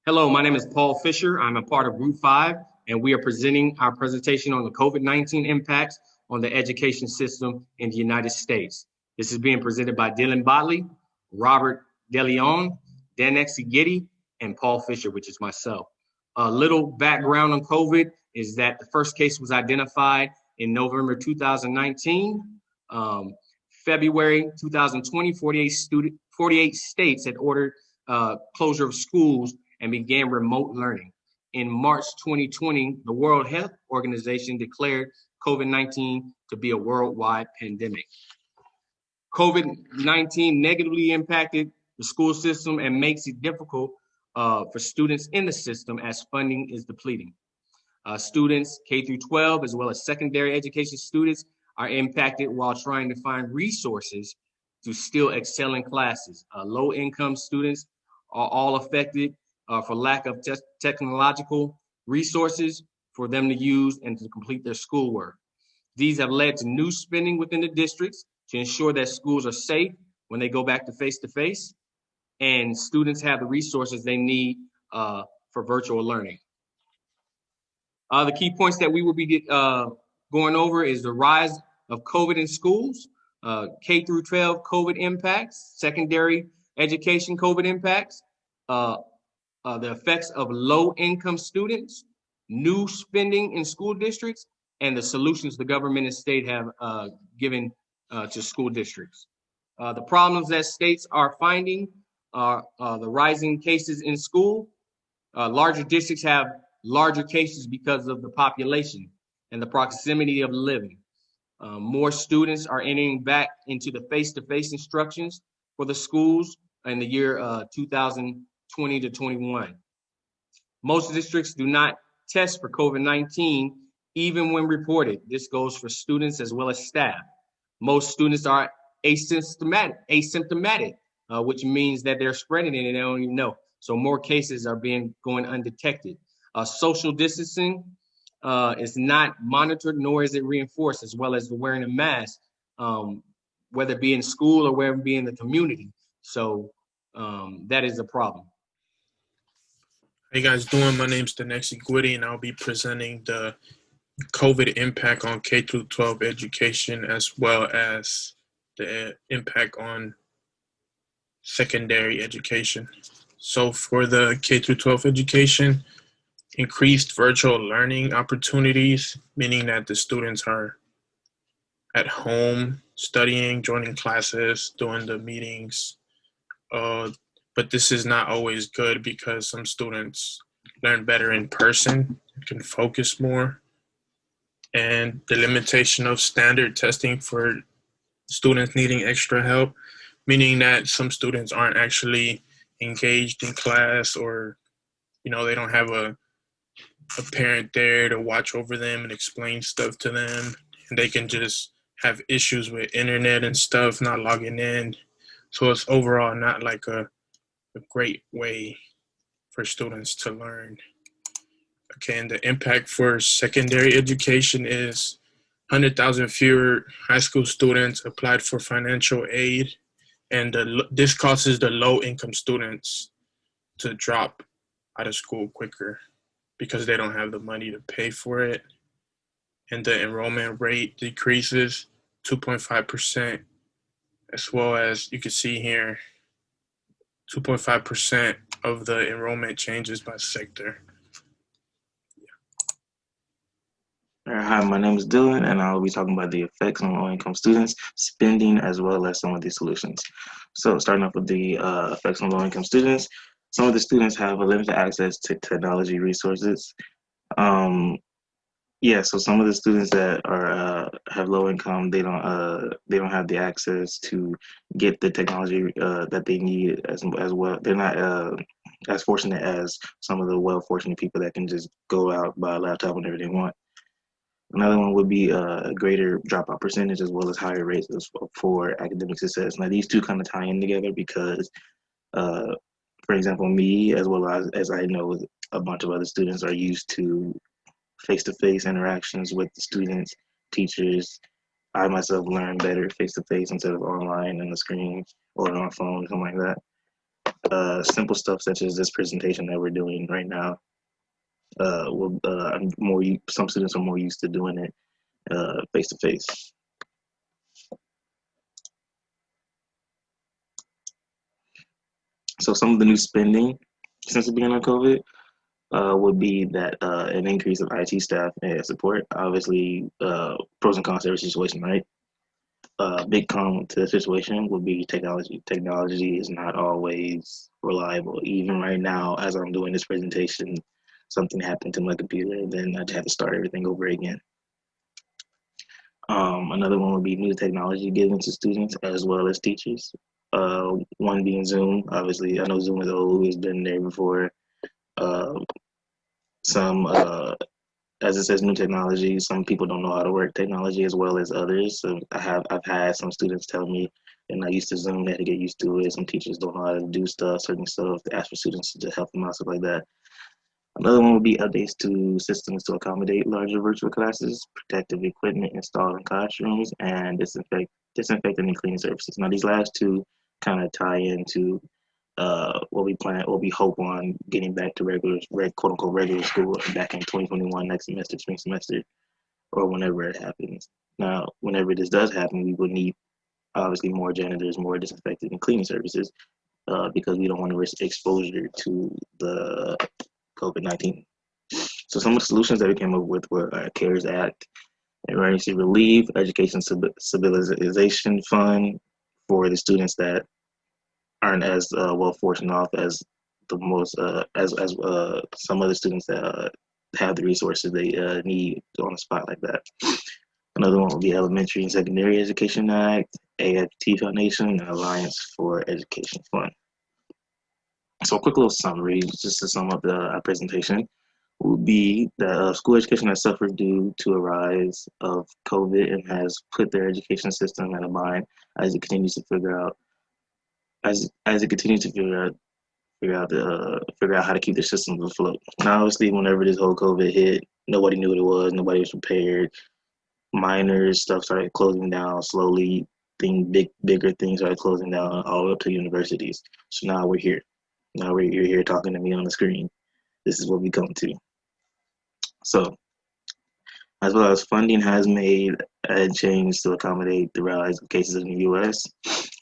Hello, my name is Paul Fisher. I'm a part of Group 5, and we are presenting our presentation on the COVID-19 impacts on the education system in the United States. This is being presented by Dylan Botley, Robert DeLeon, Danex Giddy, and Paul Fisher, which is myself. A little background on COVID is that the first case was identified in November 2019. February 2020, 48 states had ordered closure of schools and began remote learning. In March 2020, the World Health Organization declared COVID-19 to be a worldwide pandemic. COVID-19 negatively impacted the school system and makes it difficult for students in the system as funding is depleting. Students K through 12, as well as secondary education students, are impacted while trying to find resources to still excel in classes. Low-income students are all affected for lack of technological resources for them to use and to complete their schoolwork. These have led to new spending within the districts to ensure that schools are safe when they go back to face-to-face, and students have the resources they need for virtual learning. The key points that we will be going over is the rise of COVID in schools, K through 12 COVID impacts, secondary education COVID impacts, the effects of low-income students, new spending in school districts, and the solutions the government and state have given to school districts. The problems that states are finding are the rising cases in school. Larger districts have larger cases because of the population and the proximity of living. More students are entering back into the face-to-face instructions for the schools in the year 2020 to 21. Most districts do not test for COVID-19 even when reported. This goes for students as well as staff. Most students are asymptomatic, which means that they're spreading it and they don't even know. So more cases are going undetected. Social distancing is not monitored, nor is it reinforced, as well as the wearing a mask, whether it be in school or whether it be in the community. So that is a problem. How you guys doing? My name's Danex Giddy, and I'll be presenting the COVID impact on K through 12 education, as well as the impact on secondary education. So for the K through 12 education, increased virtual learning opportunities, meaning that the students are at home studying, joining classes, doing the meetings. But this is not always good because some students learn better in person, can focus more. And the limitation of standard testing for students needing extra help, meaning that some students aren't actually engaged in class, or they don't have a parent there to watch over them and explain stuff to them, and they can just have issues with internet and stuff, not logging in. So it's overall not like a great way for students to learn. Okay, and the impact for secondary education is 100,000 fewer high school students applied for financial aid, and this causes the low-income students to drop out of school quicker because they don't have the money to pay for it. And the enrollment rate decreases 2.5%, as well as you can see here, 2.5% of the enrollment changes by sector. Hi, my name is Dylan, and I'll be talking about the effects on low-income students, spending, as well as some of these solutions. So starting off with the effects on low-income students, some of the students have a limited access to technology resources. So some of the students that are have low income, they don't have the access to get the technology that they need as well. They're not as fortunate as some of the well-fortunate people that can just go out, buy a laptop whenever they want. Another one would be a greater dropout percentage, as well as higher rates for academic success. Now, these two kind of tie in together because, for example, me, as well as I know a bunch of other students, are used to face-to-face interactions with the students, teachers. I myself learn better face-to-face instead of online on the screen or on a phone, something like that. simple stuff such as this presentation that we're doing right now. Some students are more used to doing it face to face. So some of the new spending since the beginning of COVID would be that an increase of IT staff and support. Obviously, pros and cons to every situation, right? Big con to the situation would be technology. Technology is not always reliable. Even right now, as I'm doing this presentation, something happened to my computer, and then I had to start everything over again. Another one would be new technology given to students as well as teachers. One being Zoom. Obviously, I know Zoom is old, it's been there before. Some, as it says, new technology. Some people don't know how to work technology as well as others. So I've had some students tell me they're not used to Zoom, they had to get used to it. Some teachers don't know how to do stuff, certain stuff. They ask for students to help them out, stuff like that. Another one would be updates to systems to accommodate larger virtual classes, protective equipment installed in classrooms, and disinfecting and cleaning services. Now, these last two kind of tie into what we hope on getting back to quote unquote regular school back in 2021, next semester, spring semester, or whenever it happens. Now, whenever this does happen, we will need obviously more janitors, more disinfecting and cleaning services, because we don't want to risk exposure to the COVID-19. So some of the solutions that we came up with were CARES Act, Emergency Relief, Education Stabilization Fund for the students that aren't as well fortunate off as the most as some other students that have the resources they need on a spot like that. Another one would be Elementary and Secondary Education Act, AFT Foundation, and Alliance for Education Fund. So a quick little summary, just to sum up the presentation, would be that school education has suffered due to a rise of COVID and has put their education system in a bind as it continues to figure out how to keep the systems afloat. Now, obviously, whenever this whole COVID hit, nobody knew what it was. Nobody was prepared. Minor stuff started closing down slowly. Bigger things started closing down all the way up to universities. So now we're here. Now you're here talking to me on the screen. This is what we come to. So, as well as funding has made a change to accommodate the rise of cases in the U.S.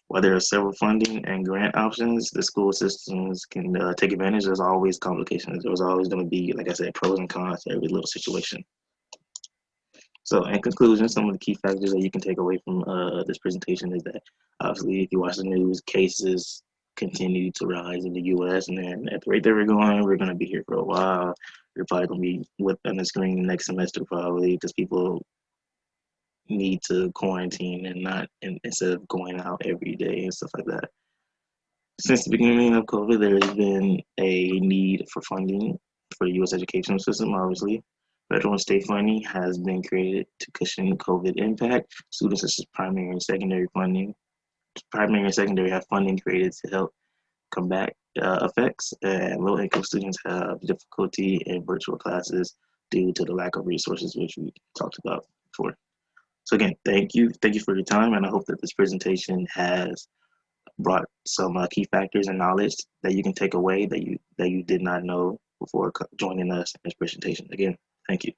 While there are several funding and grant options, the school systems can take advantage. There's always complications. There's always going to be, like I said, pros and cons to every little situation. So in conclusion, some of the key factors that you can take away from this presentation is that obviously if you watch the news, cases continue to rise in the US, and then at the rate that we're going to be here for a while. We're probably going to be on the screen next semester probably because people need to quarantine instead of going out every day and stuff like that. Since the beginning of COVID, there has been a need for funding for the U.S. educational system, obviously. Federal and state funding has been created to cushion COVID impact. Students such as primary and secondary funding. Primary and secondary have funding created to help combat effects, and low-income students have difficulty in virtual classes due to the lack of resources, which we talked about before. So again, thank you for your time, and I hope that this presentation has brought some key factors and knowledge that you can take away that you did not know before joining us in this presentation. Again, thank you.